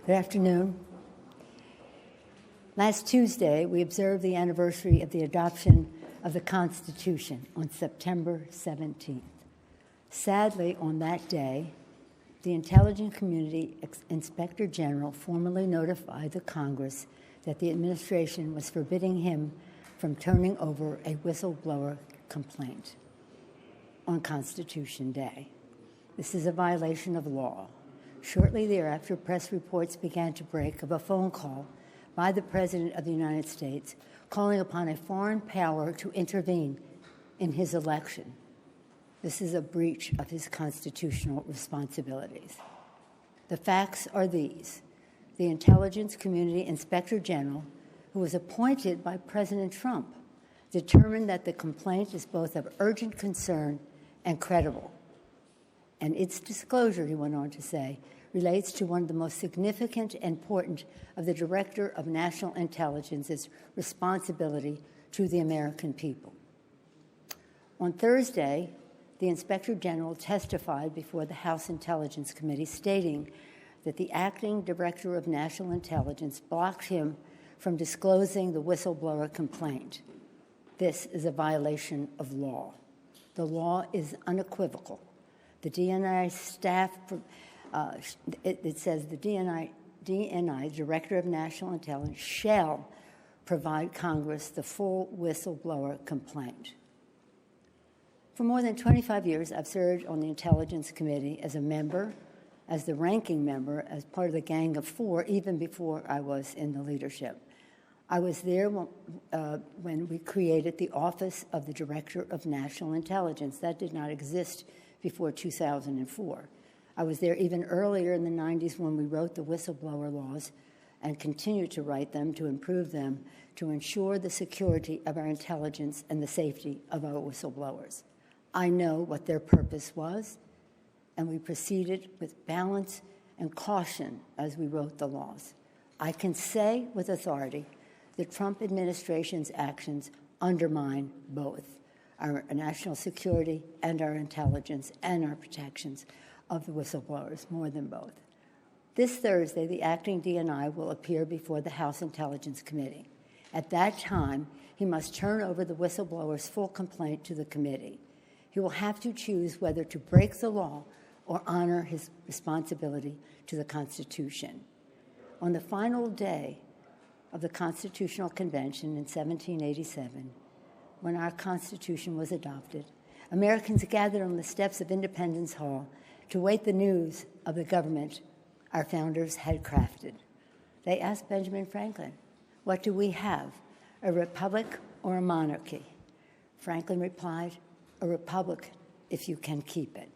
Good afternoon. Last Tuesday, we observed the anniversary of the adoption of the Constitution on September 17th. Sadly, on that day, the Intelligence Community Inspector General formally notified the Congress that the administration was forbidding him from turning over a whistleblower complaint on Constitution Day. This is a violation of law. Shortly thereafter, press reports began to break of a phone call by the President of the United States calling upon a foreign power to intervene in his election. This is a breach of his constitutional responsibilities. The facts are these. The Intelligence Community Inspector General, who was appointed by President Trump, determined that the complaint is both of urgent concern and credible. And its disclosure, he went on to say, relates to one of the most significant and important of the Director of National Intelligence's responsibility to the American people. On Thursday, the Inspector General testified before the House Intelligence Committee stating that the acting Director of National Intelligence blocked him from disclosing the whistleblower complaint. This is a violation of law. The law is unequivocal. The DNI staff, it says the DNI, Director of National Intelligence, shall provide Congress the full whistleblower complaint. For more than 25 years, I've served on the Intelligence Committee as a member, as the ranking member, as part of the Gang of Four, even before I was in the leadership. I was there when we created the Office of the Director of National Intelligence. That did not exist before 2004. I was there even earlier in the 90s when we wrote the whistleblower laws and continued to write them to improve them to ensure the security of our intelligence and the safety of our whistleblowers. I know what their purpose was, and we proceeded with balance and caution as we wrote the laws. I can say with authority the Trump administration's actions undermine both our national security and our intelligence and our protections of the whistleblowers, more than both. This Thursday, the acting DNI will appear before the House Intelligence Committee. At that time, he must turn over the whistleblower's full complaint to the committee. He will have to choose whether to break the law or honor his responsibility to the Constitution. On the final day of the Constitutional Convention in 1787, when our Constitution was adopted, Americans gathered on the steps of Independence Hall to await the news of the government our founders had crafted. They asked Benjamin Franklin, "What do we have, a republic or a monarchy?" Franklin replied, "A republic if you can keep it."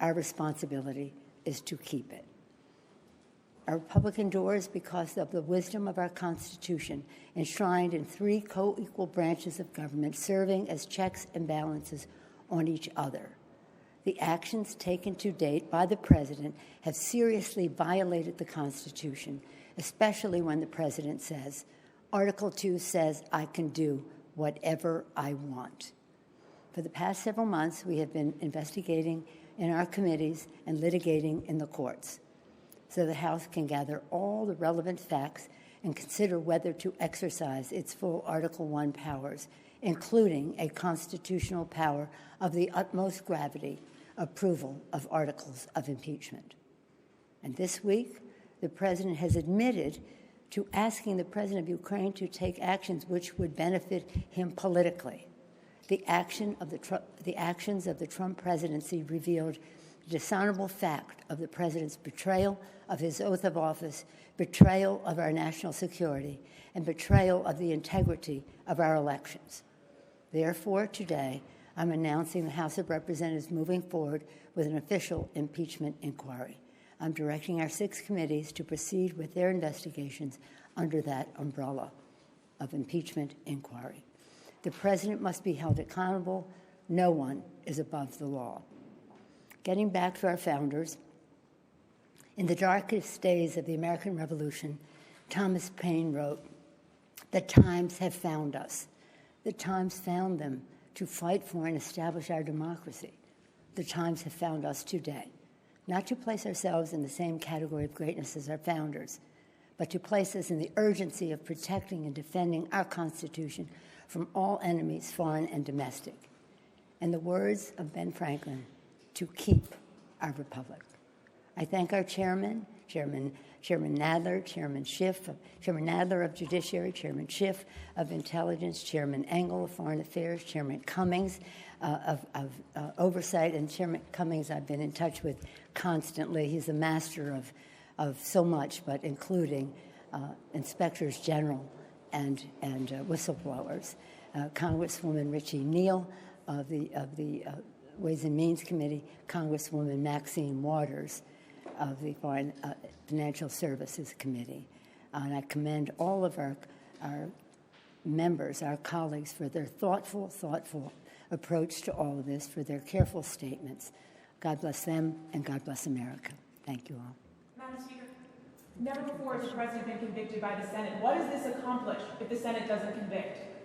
Our responsibility is to keep it. Our republic endures because of the wisdom of our Constitution, enshrined in three co-equal branches of government, serving as checks and balances on each other. The actions taken to date by the President have seriously violated the Constitution, especially when the President says, Article 2 says I can do whatever I want. For the past several months, we have been investigating in our committees and litigating in the courts, so the House can gather all the relevant facts and consider whether to exercise its full Article 1 powers, including a constitutional power of the utmost gravity, approval of articles of impeachment. And this week, the President has admitted to asking the President of Ukraine to take actions which would benefit him politically. The actions of the Trump presidency revealed the dishonorable fact of the President's betrayal of his oath of office, betrayal of our national security, and betrayal of the integrity of our elections. Therefore, today, I'm announcing the House of Representatives moving forward with an official impeachment inquiry. I'm directing our 6 committees to proceed with their investigations under that umbrella of impeachment inquiry. The President must be held accountable. No one is above the law. Getting back to our founders, in the darkest days of the American Revolution, Thomas Paine wrote, "The times have found us. The times found them to fight for and establish our democracy. The times have found us today. not to place ourselves in the same category of greatness as our founders, but to place us in the urgency of protecting and defending our Constitution from all enemies, foreign and domestic. In the words of Ben Franklin, to keep our republic. I thank our chairman, Chairman Nadler, Chairman Nadler of Judiciary, Chairman Schiff of Intelligence, Chairman Engel of Foreign Affairs, Chairman Cummings of Oversight, and Chairman Cummings I've been in touch with constantly. He's a master of so much, but including inspectors general and whistleblowers. Congresswoman Richie Neal of the Ways and Means Committee, Congresswoman Maxine Waters of the Foreign Financial Services Committee. And I commend all of our members, our colleagues, for their thoughtful approach to all of this, for their careful statements. God bless them, and God bless America. Thank you all. Madam Speaker, never before has the President been convicted by the Senate. What does this accomplish if the Senate doesn't convict?